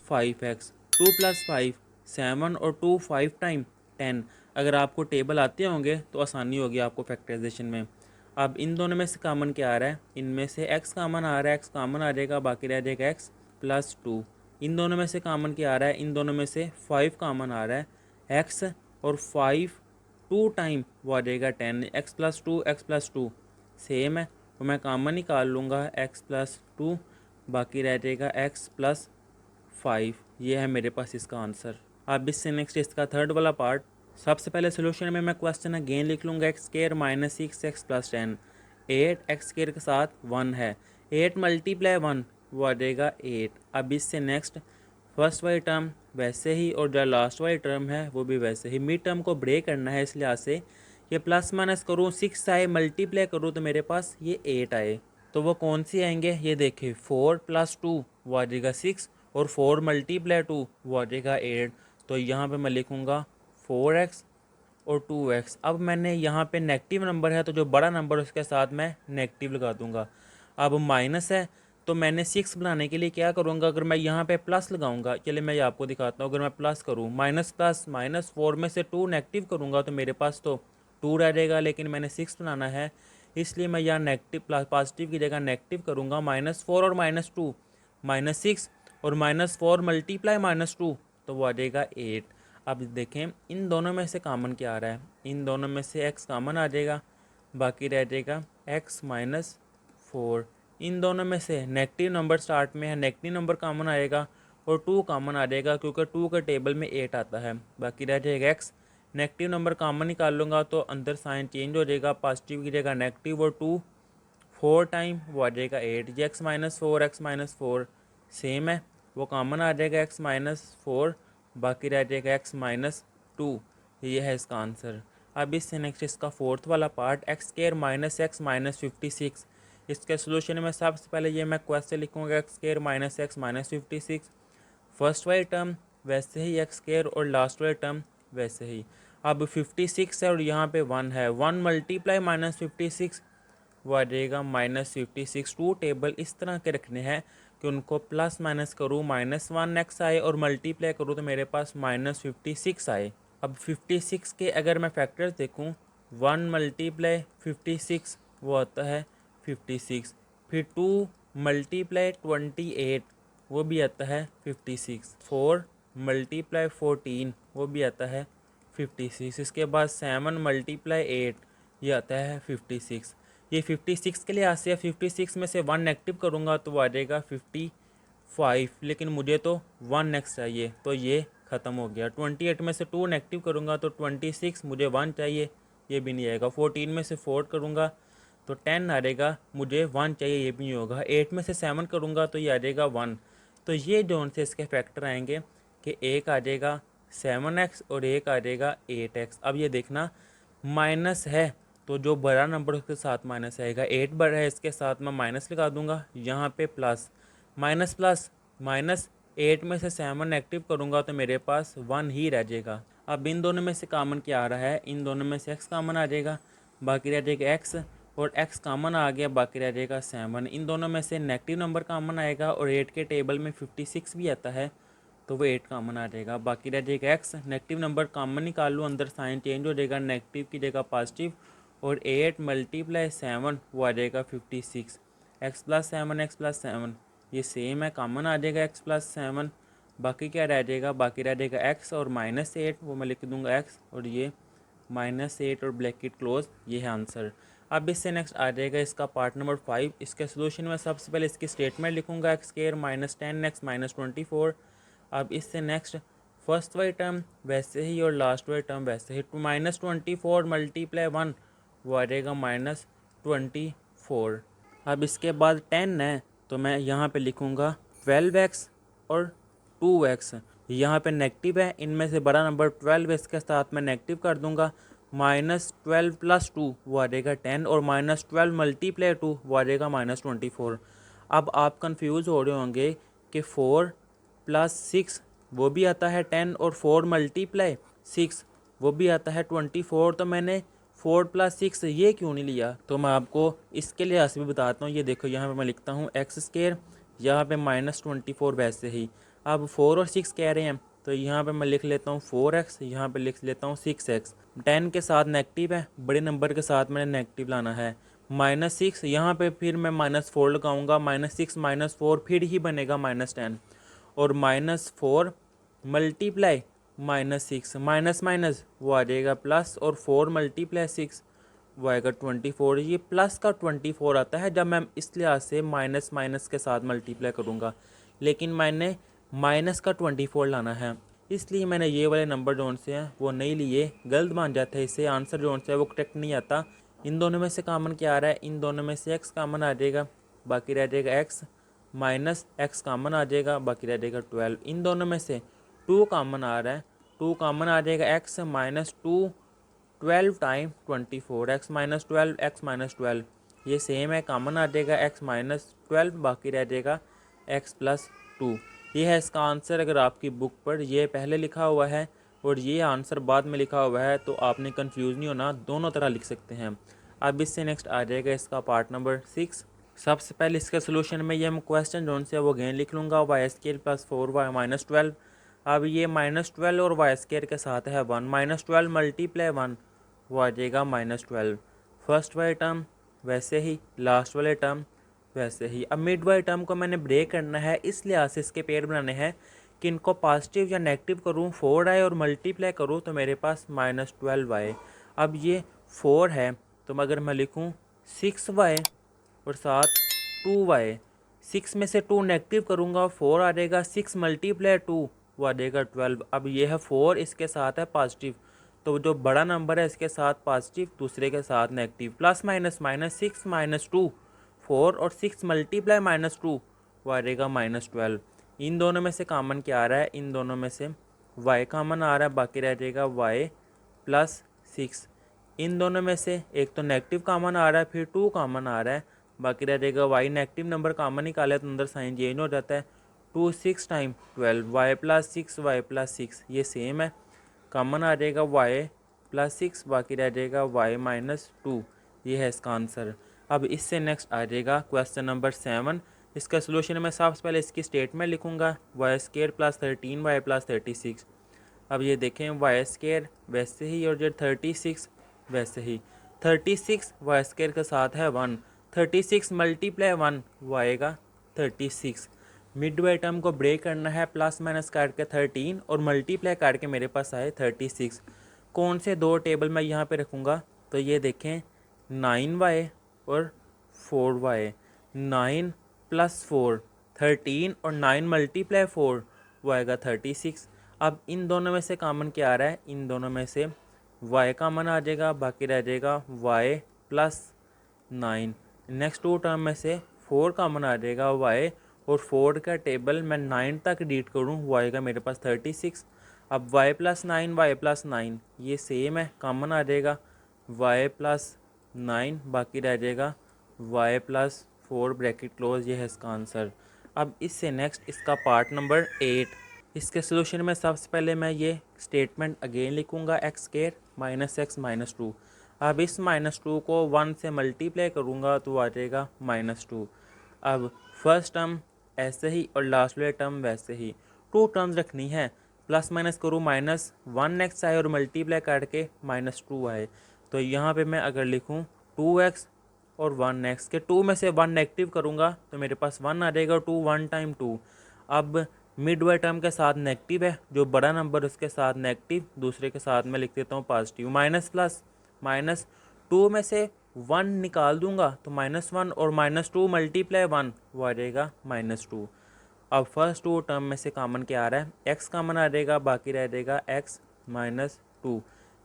5x, 2 + 5 7 और 2 5 टाइम 10। अगर आपको टेबल आते होंगे तो आसानी होगी आपको फैक्टराइजेशन में। अब इन दोनों में से कॉमन क्या आ रहा है, इनमें से x कॉमन आ रहा है, x कॉमन आ जाएगा, बाकी रह जाएगा x + 2। इन दोनों में से कॉमन क्या आ रहा है, इन दोनों में से 5 कॉमन आ रहा है, x और 5 2 टाइम वो आ जाएगा 10, x + 2 सेम है तो मैं कॉमन निकाल लूँगा x + 2, बाकी रह जाएगा x + 5। ये है मेरे पास इसका आंसर। अब इससे नेक्स्ट इसका थर्ड वाला पार्ट। सबसे पहले सोल्यूशन में मैं क्वेश्चन अगेन लिख लूँगा x² - 6x + 10। 8x² के साथ 1 है, 8 × 1 वो आ जाएगा 8। अब इससे नेक्स्ट फर्स्ट वाली टर्म वैसे ही और जो लास्ट वाली टर्म है वो भी वैसे ही। मिड टर्म को ब्रेक करना है इस लिहाज से कि प्लस माइनस करूँ 6 आए, मल्टीप्लाई करूँ तो मेरे पास ये 8 आए। तो वो कौन सी आएंगे, ये देखिए 4 + 2 वो आ जाएगा 6 और 4 × 2 वो आ जाएगा 8। तो यहाँ पे मैं लिखूँगा 4x और 2x। अब मैंने यहाँ पे नेगेटिव नंबर है तो जो बड़ा नंबर उसके साथ मैं नेगेटिव लगा दूँगा। अब माइनस है तो मैंने 6 बनाने के लिए क्या करूँगा, अगर मैं यहाँ पे प्लस लगाऊंगा, चलिए मैं ये आपको दिखाता हूँ। अगर मैं प्लस करूँ माइनस प्लस माइनस 4 में से 2 नेगेटिव करूँगा तो मेरे पास तो 2 रह जाएगा, लेकिन मैंने 6 बनाना है इसलिए मैं यहाँ नेगेटिव प्लस पॉजिटिव की जगह नेगेटिव करूँगा। -4 और -2 -6 और -4 × -2 तो वो आ जाएगा 8। अब देखें इन दोनों में से कॉमन क्या आ रहा है, इन दोनों में से x कॉमन आ जाएगा, बाकी रह जाएगा x - 4। इन दोनों में से नेगेटिव नंबर स्टार्ट में है, नेगेटिव नंबर कॉमन आएगा और 2 कॉमन आ जाएगा क्योंकि 2 के टेबल में 8 आता है, बाकी रह जाएगा x। नेगेटिव नंबर कॉमन निकाल लूँगा तो अंदर साइन चेंज हो जाएगा, पॉजिटिव की जगह नेगेटिव और 2 4 टाइम वो आ जाएगा 8। ये x - 4 x - 4 सेम है, वो कॉमन आ जाएगा x - 4, बाकी रह जाएगा x - 2। ये है इसका आंसर। अब इससे नेक्स्ट इसका फोर्थ वाला पार्ट x² - x - 56। इसके सोल्यूशन में सबसे पहले ये मैं क्वेश्चन लिखूँगा x² - x - 56। फर्स्ट वाली टर्म वैसे ही x² और लास्ट वाली टर्म वैसे ही। अब 56 है और यहाँ पे 1 है, 1 × -56 वो आ जाएगा -56। 2 टेबल इस तरह के रखने हैं कि उनको प्लस माइनस करूँ -1x आए और मल्टीप्लाई करूँ तो मेरे पास -56 आए। अब 56 के अगर मैं फैक्टर्स देखूँ 1 × 56 वो आता है 56, फिर 2 × 28 वो भी आता है 56, 4 × 14 वो भी आता है 56, इसके बाद 7 × 8 ये आता है 56। ये 56 के लिए आसे है, 56 में से 1 नेगेटिव करूँगा तो वो आ जाएगा 55, लेकिन मुझे तो 1x चाहिए तो ये ख़त्म हो गया। 28 में से 2 नेगेटिव करूँगा तो 26, मुझे 1 चाहिए, ये भी नहीं आएगा। 14 में से 4 करूँगा तो 10 आ जाएगा, मुझे 1 चाहिए, ये भी नहीं होगा। 8 में से 7 करूँगा तो ये आ जाएगा 1। तो ये जोन से इसके फैक्टर आएंगे कि एक आ जाएगा 7x और एक आ जाएगा 8x। अब ये देखना माइनस है तो जो बड़ा नंबर उसके साथ माइनस आएगा, 8 बड़ा है इसके साथ मैं माइनस लगा दूंगा, यहाँ पे प्लस माइनस प्लस माइनस 8 में से 7 नेगेटिव करूँगा तो मेरे पास 1 ही रह जाएगा। अब इन दोनों में से कॉमन क्या आ रहा है, इन दोनों में से x कॉमन आ जाएगा, बाकी रह जाएगा x और x कॉमन आ गया, बाकी रह जाएगा 7। इन दोनों में से नेगेटिव नंबर कॉमन आएगा और 8 के टेबल में 56 भी आता है तो वो 8 कॉमन आ जाएगा, बाकी रह जाएगा x। नेगेटिव नंबर कॉमन निकाल लो, अंदर साइन चेंज हो जाएगा, नेगेटिव की जगह पॉजिटिव और 8 × 7 वो आ जाएगा 56। x + 7 x + 7 ये सेम है, कॉमन आ जाएगा x + 7, बाकी क्या रह जाएगा, बाकी रह जाएगा x और -8 वो मैं लिख दूंगा x और ये -8 और ब्रैकेट क्लोज, ये है आंसर। अब इससे नेक्स्ट आ जाएगा इसका पार्ट नंबर 5। इसके सोल्यूशन में सबसे पहले इसकी स्टेटमेंट लिखूंगा x² - 10x - 24। अब इससे नेक्स्ट फर्स्ट वाली टर्म वैसे ही और लास्ट वाली टर्म वैसे ही, -24 × 1 वो आ जाएगा -24। अब इसके बाद 10 है तो मैं यहाँ पे लिखूँगा 12x और 2x। यहाँ पे नेगेटिव है, इनमें से बड़ा नंबर 12 है, इसके साथ मैं नेगेटिव कर दूँगा, -12 + 2 वो आ जाएगा 10 और -12 × 2 वो आ जाएगा -24। अब आप कंफ्यूज हो रहे होंगे कि 4 + 6 वो भी आता है 10 और 4 × 6 वो भी आता है 24, तो मैंने 4 + 6 ये क्यों नहीं लिया? तो मैं आपको इसके लिहाज से भी बताता हूँ। ये देखो यहाँ पे मैं लिखता हूँ x², यहाँ पे -24 वैसे ही। अब 4 और 6 कह रहे हैं तो यहाँ पे मैं लिख लेता हूँ 4x, यहाँ पे लिख लेता हूँ 6x। 10 के साथ नेगेटिव है, बड़े नंबर के साथ मैंने नेगेटिव लाना है। -6 यहाँ पे फिर मैं -4 लगाऊंगा, -6 -4 फिर ही बनेगा -10, और -4 × -6 माइनस माइनस वो आ जाएगा प्लस, और 4 × 6 वो आएगा 24। ये प्लस का 24 आता है जब मैं इस लिहाज से माइनस माइनस के साथ मल्टीप्लाई करूँगा, लेकिन मैंने माइनस का 24 लाना है, इसलिए मैंने ये वाले नंबर जोन से हैं वो नहीं लिए, गलत मान जाते हैं, इससे आंसर जोन से है वो करेक्ट नहीं आता। इन दोनों में से कॉमन क्या आ रहा है? इन दोनों में से x कॉमन आ जाएगा, बाकी रह जाएगा x, -x कॉमन आ जाएगा, बाकी रह जाएगा 12। इन दोनों में से 2 कॉमन आ रहा है, 2 कॉमन आ जाएगा, x -2 12 टाइम 24, x -12 x -12 ये सेम है, कॉमन आ जाएगा x -12, बाकी रह जाएगा x + 2। ये है इसका आंसर। अगर आपकी बुक पर ये पहले लिखा हुआ है और ये आंसर बाद में लिखा हुआ है तो आपने कंफ्यूज नहीं होना, दोनों तरह लिख सकते हैं। अब इससे नेक्स्ट आ जाएगा इसका पार्ट नंबर 6। सबसे पहले इसके सोल्यूशन में ये हम क्वेश्चन जोन से वो अगेन लिख लूँगा, y² + 4y - 12। अब ये -12 और y² के साथ है 1, -12 × 1 वो आ जाएगा -12। फर्स्ट वाले टर्म वैसे ही, लास्ट वाले टर्म वैसे ही। अब मिड वाले टर्म को मैंने ब्रेक करना है, इस लिहाज से इसके पेयर बनाने हैं कि इनको पॉजिटिव या नेगेटिव करूँ, 4 आए और मल्टीप्लाई करूँ तो मेरे पास -12 आए। अब ये 4 है तो अगर मैं लिखूँ 6y और साथ 2y, 6 में से 2 नेगेटिव करूँगा 4 आ जाएगा, 6 × 2 वो आ जाएगा 12। अब ये है 4, इसके साथ है पॉजिटिव, तो जो बड़ा नंबर है इसके साथ पॉजिटिव, दूसरे के साथ नेगेटिव, प्लस माइनस -6 - 2 4 और 6 × -2 वो आ जाएगा -12। इन दोनों में से कॉमन क्या आ रहा है? इन दोनों में से y कॉमन आ रहा है, बाकी रह जाएगा y + 6। इन दोनों में से एक तो नेगेटिव कॉमन आ रहा है, फिर 2 कॉमन आ रहा है, बाकी रह जाएगा y। नेगेटिव नंबर कॉमन निकाले तो अंदर साइन चेंज हो जाता है, 2 6 टाइम 12, y + 6 y + 6 ये सेम है, कॉमन आ जाएगा y + 6, बाकी रह जाएगा y - 2। ये है इसका आंसर। अब इससे नेक्स्ट आ जाएगा क्वेश्चन नंबर 7। इसका सोल्यूशन मैं सबसे पहले इसकी स्टेटमेंट लिखूंगा, y² + 13y + 36। अब ये देखें y² वैसे ही और जो 36 वैसे ही, 36 y² के साथ है 1, 36 × 1 वो आएगा 36। मिड वाले टर्म को ब्रेक करना है, प्लस माइनस करके 13 और मल्टीप्लाई करके मेरे पास आए 36। कौन से दो टेबल मैं यहाँ पे रखूँगा? तो ये देखें 9y और 4y, 9 + 4 13 और 9 × 4 वो आएगा 36। अब इन दोनों में से कॉमन क्या आ रहा है? इन दोनों में से y कॉमन आ जाएगा, बाकी रह जाएगा y + 9। नेक्स्ट 2 टर्म में से 4 कॉमन आ जाएगा, y और 4 का टेबल मैं 9 तक रीड करूँ वो आएगा मेरे पास 36। अब y + 9 y + 9 ये सेम है, कॉमन आ जाएगा y + 9, बाकी रह जाएगा y + 4 ब्रैकेट क्लोज। ये है इसका आंसर। अब इससे नेक्स्ट इसका पार्ट नंबर 8। इसके सोल्यूशन में सबसे पहले मैं ये स्टेटमेंट अगेन लिखूँगा, x² - x - 2। अब इस -2 को 1 से मल्टीप्लाई करूँगा तो आ जाएगा -2। अब फर्स्ट टर्म ऐसे ही और लास्ट वाले टर्म वैसे ही, 2 टर्म्स रखनी है, प्लस माइनस करूँ -1x आए और मल्टीप्लाई करके -2 आए, तो यहाँ पे मैं अगर लिखूँ 2x और 1x के 2 में से 1 नेगेटिव करूँगा तो मेरे पास 1 आ जाएगा, 2 1 टाइम 2। अब मिड वाले टर्म के साथ नेगेटिव है, जो बड़ा नंबर उसके साथ नेगेटिव, दूसरे के साथ मैं लिख देता हूँ पॉजिटिव, माइनस प्लस माइनस, 2 में से 1 निकाल दूंगा तो -1 और -2 × 1 वो आ जाएगा -2। अब फर्स्ट 2 टर्म में से कॉमन क्या आ रहा है? x कॉमन आ जाएगा, बाकी रह जाएगा x - 2।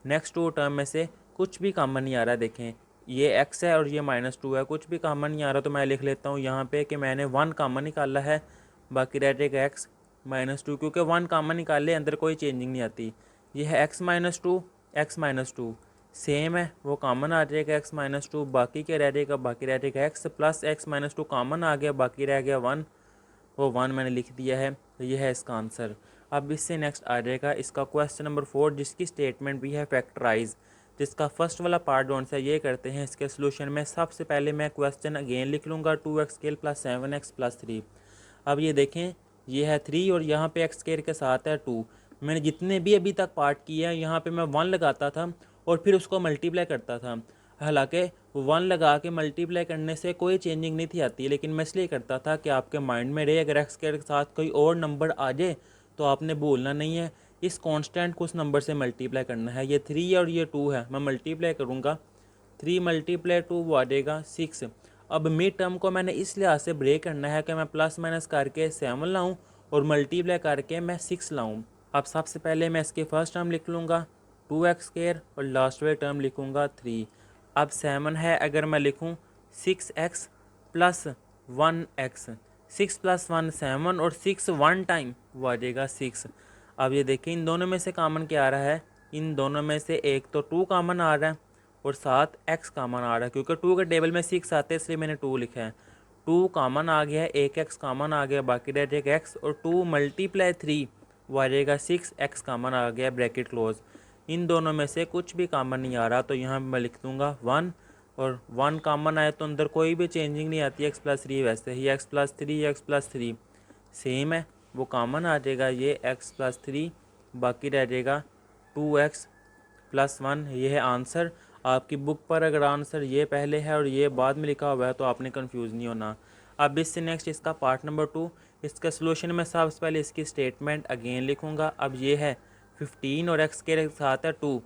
नेक्स्ट 2 टर्म में से कुछ भी कॉमन नहीं आ रहा, देखें ये x है और ये -2 है, कुछ भी कॉमन नहीं आ रहा, तो मैं लिख लेता हूँ यहाँ पे कि मैंने 1 कॉमन निकाला है, बाकी रह जाएगा x -2, क्योंकि 1 कॉमन निकाले अंदर कोई चेंजिंग नहीं आती। ये है x - 2 x - 2, सेम है वो कॉमन आ जाएगा x माइनस टू, बाकी क्या रह जाएगा, बाकी रह जाएगा x plus x minus two common आ गया, बाकी रह गया 1, वो 1 मैंने लिख दिया है, तो ये है इसका आंसर। अब इससे नेक्स्ट आ जाएगा इसका क्वेश्चन नंबर 4, जिसकी स्टेटमेंट भी है फैक्टराइज, जिसका फर्स्ट वाला पार्ट जो से ये करते हैं इसके सोल्यूशन में। सबसे पहले मैं क्वेश्चन अगेन लिख लूँगा 2x square plus 7x plus 3। अब ये देखें ये है 3 और यहाँ पे x स्केयर के साथ है 2। मैंने जितने भी अभी तक पार्ट किए हैं यहाँ पे मैं 1 लगाता था और फिर उसको मल्टीप्लाई करता था। हालांकि 1 लगा के मल्टीप्लाई करने से कोई चेंजिंग नहीं थी आती, लेकिन मैं इसलिए करता था कि आपके माइंड में रहे अगर एक्स के साथ कोई और नंबर आ जाए तो आपने बोलना नहीं है, इस कांस्टेंट को उस नंबर से मल्टीप्लाई करना है। ये 3 और ये 2 है, मैं मल्टीप्लाई करूँगा, 3 मल्टीप्लाई 2 वो आ जाएगा 6। अब मिड टर्म को मैंने इस लिहाज से ब्रेक करना है कि मैं प्लस माइनस करके 7 लाऊँ और मल्टीप्लाई करके मैं 6 लाऊँ। अब सबसे पहले मैं इसकी फर्स्ट टर्म लिख लूँगा 2x स्क्वायर और लास्ट वाली टर्म लिखूँगा 3। अब 7 है, अगर मैं लिखूँ 6x प्लस 1x, 6 प्लस 1 7 और 6 1 टाइम वो आ जाएगा 6। अब ये देखिए इन दोनों में से कॉमन क्या आ रहा है, इन दोनों में से एक तो 2 कॉमन आ रहा है और साथ x कॉमन आ रहा है, क्योंकि 2 के टेबल में 6 आते हैं इसलिए मैंने 2 लिखा है। 2 कॉमन आ गया है, एक x कॉमन आ गया, बाकी रह जाएगा x और 2 मल्टीप्लाई 3 वो आ जाएगा 6x कॉमन आ गया, ब्रैकेट क्लोज। इन दोनों में से कुछ भी कॉमन नहीं आ रहा तो यहाँ मैं लिख दूँगा 1 और 1 कॉमन आए तो अंदर कोई भी चेंजिंग नहीं आती, x प्लस 3 वैसे ही x plus 3 x plus 3 same है वो कॉमन आ जाएगा, ये x प्लस 3 बाकी रह जाएगा 2x प्लस 1। ये है आंसर। आपकी बुक पर अगर आंसर ये पहले है और ये बाद में लिखा हुआ है तो आपने कंफ्यूज नहीं होना। अब इससे नेक्स्ट इसका पार्ट नंबर 2, इसका सोल्यूशन में सबसे पहले इसकी स्टेटमेंट अगेन लिखूँगा। अब ये है 15 और x के साथ है 2,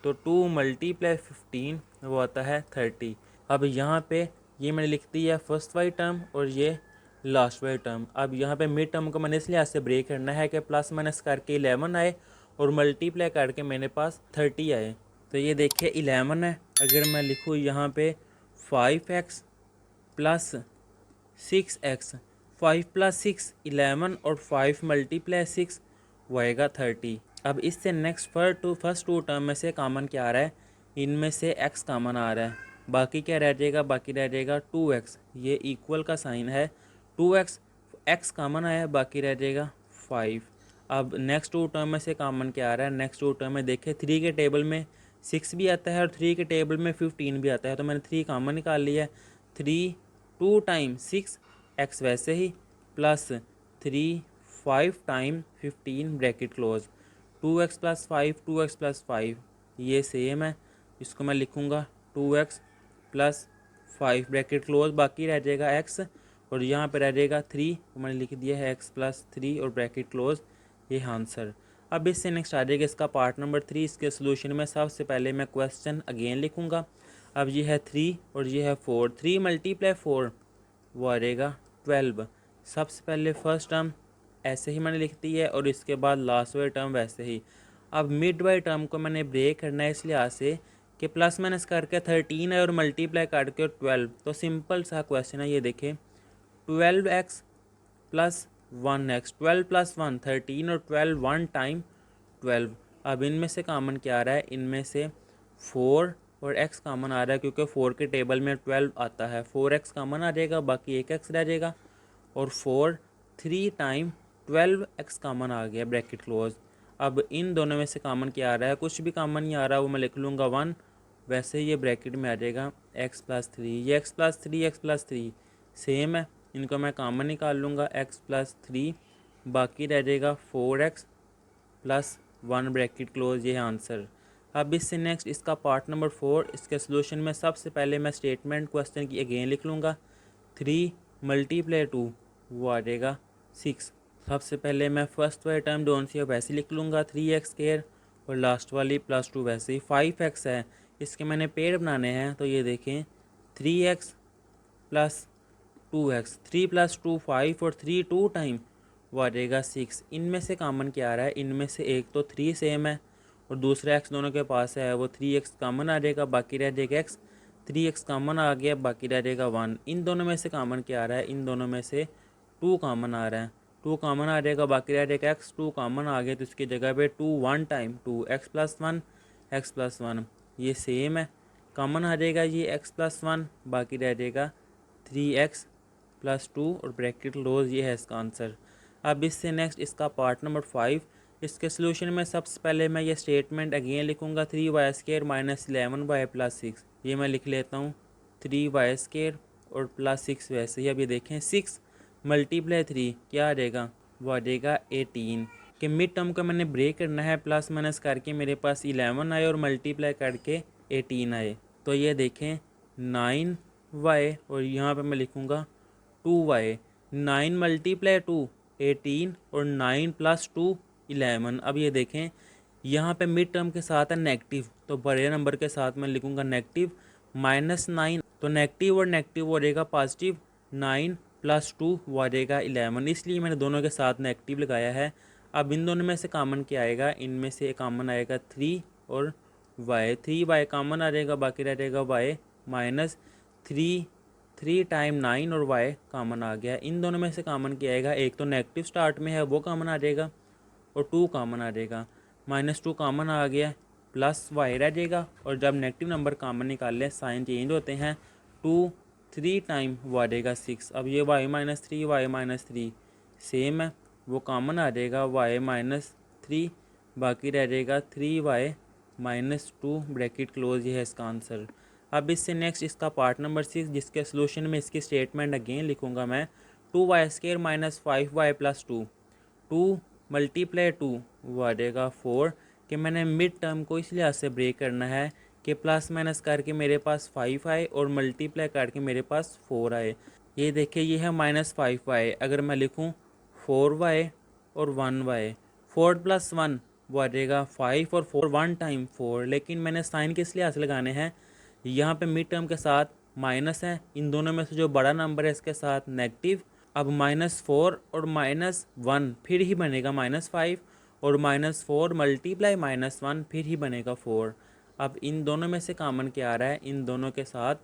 तो 2 मल्टीप्लाई 15 वो आता है 30। अब यहाँ पे ये मैंने लिख दी है फर्स्ट वाली टर्म और ये लास्ट वाली टर्म। अब यहाँ पे मिड टर्म को मैंने इसलिए आज से ब्रेक करना है कि प्लस माइनस करके 11 आए और मल्टीप्लाई करके मेरे पास 30 आए। तो ये देखिए 11 है, अगर मैं लिखूँ यहाँ पे 5x प्लस 6x, 5 प्लस 6 11 और 5 मल्टीप्लाई 6 वो आएगा 30। अब इससे नेक्स्ट फर्स्ट टू टर्म में से कॉमन क्या आ रहा है, इनमें से x कॉमन आ रहा है, बाकी क्या रह जाएगा, बाकी रह जाएगा 2x, ये इक्वल का साइन है 2x, x कॉमन आया बाकी रह जाएगा 5। अब नेक्स्ट टू टर्म में से कॉमन क्या आ रहा है, नेक्स्ट टू टर्म में देखिए 3 के टेबल में 6 भी आता है और 3 के टेबल में 15 भी आता है, तो मैंने 3 कॉमन निकाल लिया है। 3 2 टाइम 6 x वैसे ही plus 3 5 time 15 bracket close, 2x plus 5 2x plus 5 ये सेम है, इसको मैं लिखूँगा 2x प्लस 5 ब्रैकेट क्लोज, बाकी रह जाएगा x और यहाँ पे रह जाएगा 3, मैंने लिख दिया है x प्लस 3 और ब्रैकेट क्लोज, ये आंसर। अब इससे नेक्स्ट आ जाएगा इसका पार्ट नंबर 3, इसके सोल्यूशन में सबसे पहले मैं क्वेश्चन अगेन लिखूँगा। अब ये है 3 और ये है 4, 3 मल्टीप्लाई 4 वो आ जाएगा 12। सबसे पहले फर्स्ट टर्म ऐसे ही मैंने लिख दी है और इसके बाद लास्ट वाली टर्म वैसे ही। अब मिड वाली टर्म को मैंने ब्रेक करना है इस लिहाज से कि प्लस माइनस करके 13 है और मल्टीप्लाई करके 12, तो सिंपल सा क्वेश्चन है, ये देखें 12x प्लस 1x, 12 प्लस 1 13 और 12 1 टाइम 12। अब इनमें से कॉमन क्या आ रहा है, इनमें से 4 और x कॉमन आ रहा है क्योंकि 4 के टेबल में 12 आता है, 4x कॉमन आ जाएगा बाकी एक x रह जाएगा और 4 3 टाइम 12x कॉमन आ गया ब्रैकेट क्लोज। अब इन दोनों में से कॉमन क्या आ रहा है, कुछ भी कॉमन नहीं आ रहा, वो मैं लिख लूँगा 1, वैसे ये ब्रैकेट में आ जाएगा x प्लस 3, ये x plus 3 x plus 3 same है, इनको मैं कॉमन निकाल लूँगा x प्लस 3 बाकी रह जाएगा 4x प्लस 1 ब्रैकेट क्लोज, ये है आंसर। अब इससे नेक्स्ट इसका पार्ट नंबर 4, इसके सोल्यूशन में सबसे पहले मैं स्टेटमेंट क्वेश्चन की अगेन लिख लूँगा। 3 मल्टीप्लाई 2 वो आ जाएगा 6। सबसे पहले मैं फर्स्ट वाली टर्म जो सी है वैसे लिख लूँगा 3x स्क्वायर और लास्ट वाली प्लस 2 वैसे ही। 5x है, इसके मैंने पेड़ बनाने हैं, तो ये देखें 3x प्लस 2x, 3 प्लस 2 5 और 3 2 टाइम वो आ जाएगा 6। इनमें से कॉमन क्या आ रहा है, इनमें से एक तो 3 सेम है और दूसरा x दोनों के पास है, वो 3x कॉमन आ जाएगा बाकी रह जाएगा x, 3x कॉमन आ गया बाकी रह जाएगा 1। इन दोनों में से कॉमन क्या आ रहा है, इन दोनों में से 2 कॉमन आ रहा है, 2 कॉमन आ जाएगा बाकी रह जाएगा x, 2 कॉमन आ गया तो इसकी जगह पे 2 1 time 2 x plus 1 x plus 1 ये सेम है, कॉमन आ जाएगा ये एक्स प्लस वन, बाकी रह जाएगा 3x प्लस 2 और ब्रैकेट क्लोज, ये है इसका आंसर। अब इससे नेक्स्ट इसका पार्ट नंबर 5, इसके सोल्यूशन में सबसे पहले मैं ये स्टेटमेंट अगेन लिखूँगा 3y² माइनस 11y प्लस 6, ये मैं लिख लेता हूँ 3y² और प्लस 6 वैसे ही। अब ये देखें 6 मल्टीप्लाई 3 क्या आ जाएगा, वो आ जाएगा 18 कि मिड टर्म का मैंने ब्रेक करना है, प्लस माइनस करके मेरे पास 11 आए और मल्टीप्लाई करके 18 आए। तो ये देखें 9y और यहाँ पे मैं लिखूँगा 2y, 9 मल्टीप्लाई 2 18 और 9 प्लस 2 11। अब ये देखें यहाँ पे मिड टर्म के साथ है नेगेटिव, तो बड़े नंबर के साथ मैं लिखूँगा नेगेटिव -9, तो नेगेटिव और नेगेटिव हो जाएगा पॉजिटिव, 9 प्लस 2 वो आ जाएगा 11, इसलिए मैंने दोनों के साथ नेगेटिव लगाया है। अब इन दोनों में से कॉमन क्या आएगा, इनमें से कॉमन आएगा 3 और y, 3y कॉमन आ जाएगा, बाकी रह जाएगा y माइनस 3 टाइम 9 और y कॉमन आ गया। इन दोनों में से कॉमन क्या आएगा, एक तो नेगेटिव स्टार्ट में है वो कॉमन आ जाएगा और 2 कॉमन आ जाएगा, -2 कॉमन आ गया, प्लस y रह जाएगा। और जब नेगेटिव नंबर कॉमन निकाल लें साइन चेंज होते हैं, 2 3 टाइम वो आ जाएगा 6। अब ये y माइनस 3 सेम है, वो कॉमन आ जाएगा y माइनस 3, बाकी रह जाएगा 3y माइनस 2 ब्रैकेट क्लोज, ये है इसका आंसर। अब इससे नेक्स्ट इसका पार्ट नंबर 6, जिसके सोल्यूशन में इसकी स्टेटमेंट अगेन लिखूंगा मैं 2y² minus 5y plus 2, 2 multiply 2 वो आ जाएगा 4 कि मैंने मिड टर्म को इस लिहाज से ब्रेक करना है कि प्लस माइनस करके मेरे पास 5 आए और मल्टीप्लाई करके मेरे पास 4 आए। ये देखिए ये है -5y, अगर मैं लिखूँ 4y और 1y, 4 प्लस 1 वो आ जाएगा 5 और 4 1 टाइम 4, लेकिन मैंने साइन किस लिहाज से लगाने हैं, यहाँ पे मिड टर्म के साथ माइनस है, इन दोनों में से जो बड़ा नंबर है इसके साथ नेगेटिव। अब -4 और -1 फिर ही बनेगा -5 और -4 मल्टीप्लाई -1 फिर ही बनेगा 4। अब इन दोनों में से कॉमन क्या आ रहा है, इन दोनों के साथ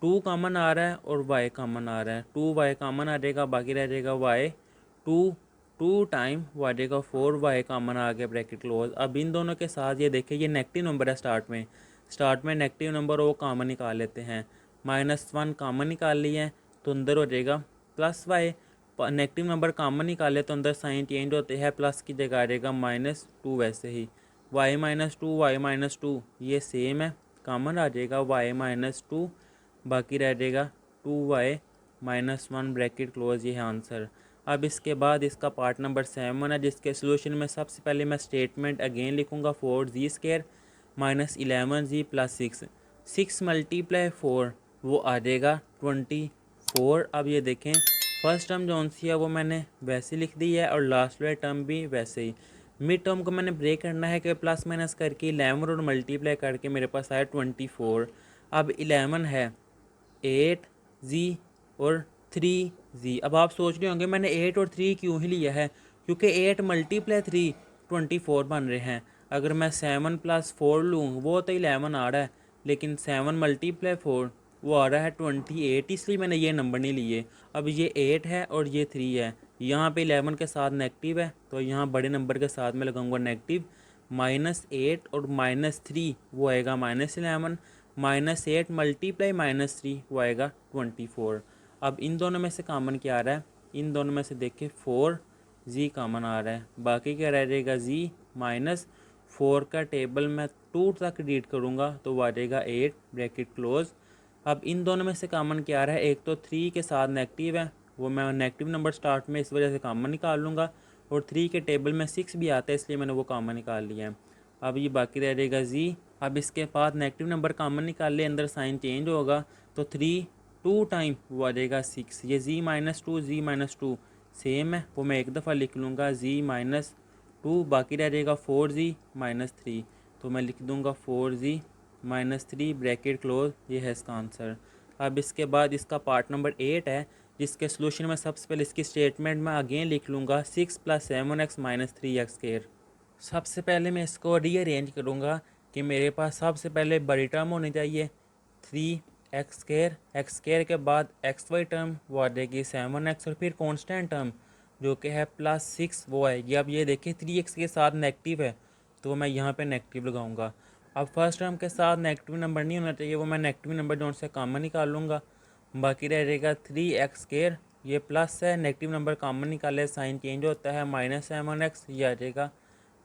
2 कॉमन आ रहा है और y कॉमन आ रहा है, 2y कॉमन आ जाएगा, बाकी रह जाएगा y 2 टाइम वो आ जाएगा 4y कॉमन आ गया ब्रैकेट क्लोज। अब इन दोनों के साथ ये देखिए ये नेगेटिव नंबर है, स्टार्ट में नेगेटिव नंबर वो कॉमन निकाल लेते हैं, -1 कॉमन निकाल लिए तो अंदर हो जाएगा plus y, negative number common निकाले तो अंदर साइन चेंज होते हैं, प्लस की जगह आ जाएगा -2 वैसे ही, y-2 ये सेम है, कॉमन आ जाएगा y-2, बाकी रह जाएगा 2y-1 ब्रैकेट क्लोज, ये है आंसर। अब इसके बाद इसका पार्ट नंबर 7 है, जिसके सोल्यूशन में सबसे पहले मैं स्टेटमेंट अगेन लिखूँगा 4z² minus 11z plus 6 multiply 4 वो आ जाएगा 24। अब ये देखें फर्स्ट टर्म जो सी है वो मैंने वैसे लिख दी है और लास्ट वाला टर्म भी वैसे ही। मिड टर्म को मैंने ब्रेक करना है कि प्लस माइनस करके 11 और मल्टीप्लाई करके मेरे पास आया 24। अब 11 है 8z और 3z। अब आप सोच रहे होंगे मैंने 8 और 3 क्यों ही लिया है, क्योंकि 8 मल्टीप्लाई 3 24 बन रहे हैं। अगर मैं 7 प्लस 4 लूँ वो तो 11 आ रहा है, लेकिन 7 मल्टीप्लाई 4 वो आ रहा है 28, इसलिए मैंने ये नंबर नहीं लिए। अब ये 8 है और ये 3 है, यहाँ पे 11 के साथ नेगेटिव है तो यहाँ बड़े नंबर के साथ मैं लगाऊंगा नेगेटिव, -8 और -3 वो आएगा -11, -8 मल्टीप्लाई -3 वो आएगा 24। अब इन दोनों में से कॉमन क्या आ रहा है, इन दोनों में से देखिए 4z कॉमन आ रहा है, बाकी क्या रह जाएगा z -4 का टेबल मैं 2 तक रीड करूँगा तो वो आ जाएगा 8 ब्रैकेट क्लोज। अब इन दोनों में से कॉमन क्या आ रहा है, एक तो 3 के साथ नेगेटिव है, वो मैं नेगेटिव नंबर स्टार्ट में इस वजह से कॉमन निकाल लूँगा, और 3 के टेबल में 6 भी आता है इसलिए मैंने वो कॉमन निकाल लिया है। अब ये बाकी रह जाएगा z। अब इसके बाद नेगेटिव नंबर कॉमन निकाल ले, अंदर साइन चेंज होगा तो 3 2 टाइम वो आ जाएगा 6, ये z-2 सेम है, वो मैं एक दफ़ा लिख लूँगा z-2, बाकी रह जाएगा 4z-3, तो मैं लिख दूँगा 4z-3 ब्रैकेट क्लोज, ये है इसका आंसर। अब इसके बाद इसका पार्ट नंबर 8 है, जिसके सोल्यूशन में सबसे पहले इसकी स्टेटमेंट में अगेन लिख लूँगा 6 + 7x - 3x²। सबसे पहले मैं इसको रीअरेंज करूँगा कि मेरे पास सबसे पहले बड़ी टर्म होनी चाहिए 3x², x² के बाद xy टर्म वो आ जाएगी 7x, और फिर कांस्टेंट टर्म जो कि है +6 वो आएगी। अब ये देखिए 3x के साथ नेगेटिव है तो मैं यहाँ पे नेगेटिव लगाऊंगा, अब फर्स्ट टर्म के साथ नेगेटिव नंबर नहीं होना चाहिए, वो मैं नेगेटिव नंबर जो से कॉमन निकाल लूँगा। बाकी रह जाएगा 3x², ये प्लस है, नेगेटिव नंबर कॉमन निकाले साइन चेंज होता है, -7x, ये आ जाएगा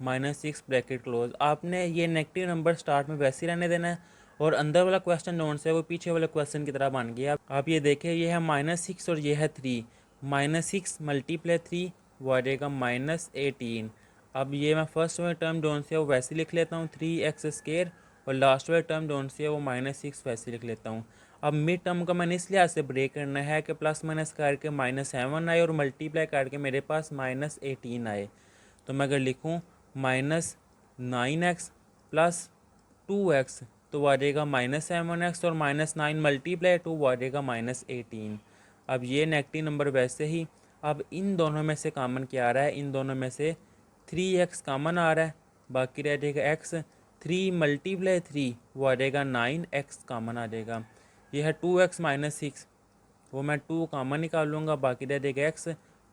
-6 ब्रैकेट क्लोज। आपने ये नेगेटिव नंबर स्टार्ट में वैसे ही रहने देना है और अंदर वाला क्वेश्चन जोन से वो पीछे वाले क्वेश्चन की तरह बन गया। आप ये देखें, ये है -6 और ये है 3, -6 × 3 वो आ जाएगा -18। अब ये मैं फर्स्ट वाले टर्म जोन से वो वैसे लिख लेता हूँ 3x², और लास्ट वाले टर्म जोन से वो -6 वैसे लिख लेता हूँ। अब मिड टर्म का मैंने इस लिहाज से ब्रेक करना है कि प्लस माइनस करके -7 आए और मल्टीप्लाई करके मेरे पास -18 आए। तो मैं अगर लिखूँ -9x + 2x तो वो आ जाएगा -7x, और -9 × 2 वो आ जाएगा -18। अब ये नेगेटिव नंबर वैसे ही, अब इन दोनों में से कॉमन क्या आ रहा है, इन दोनों में से 3x कॉमन आ रहा है, बाकी रह जाएगा x, 3 × 3 वो आ जाएगा 9x कॉमन आ जाएगा। ये है 2x - 6, वो मैं 2 कॉमन निकाल लूँगा, बाकी रह जाएगा x,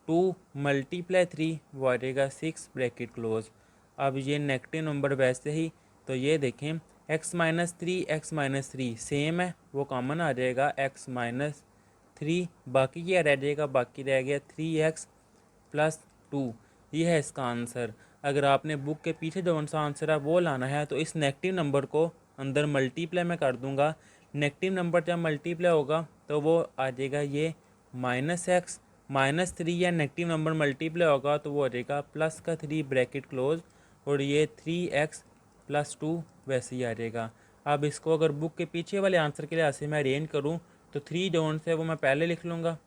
2 × 3 वो आ जाएगा 6 ब्रैकेट क्लोज। अब ये नेगेटिव नंबर वैसे ही, तो ये देखें x - 3 x - 3 सेम है, वो कॉमन आ जाएगा x - 3, बाकी ये रह जाएगा, बाकी रह गया 3x + 2। ये है इसका आंसर। अगर आपने बुक के पीछे जो सा आंसर है वो लाना है तो इस नेगेटिव नंबर को अंदर मल्टीप्लाई में कर दूंगा। नेगेटिव नंबर जब मल्टीप्लाई होगा तो वो आ जाएगा ये -x, -3 या नेगेटिव नंबर मल्टीप्लाई होगा तो वो आ जाएगा +3 ब्रैकेट क्लोज, और ये 3x + 2 वैसे ही आ जाएगा। अब इसको अगर बुक के पीछे वाले आंसर के लिए ऐसे मैं अरेंज करूँ तो 3 जोन से वो मैं पहले लिख लूँगा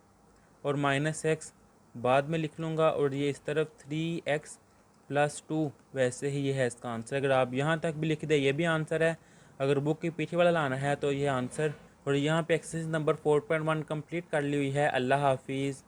और -x बाद में लिख लूँगा, और ये इस तरफ 3x + 2 वैसे ही ये है इसका आंसर। अगर आप यहाँ तक भी लिख दें ये भी आंसर है। अगर बुक के पीछे वाला लाना है तो ये आंसर। और यहाँ पे एक्सरसाइज नंबर 4.1 कंप्लीट कर ली हुई है। अल्लाह हाफिज़।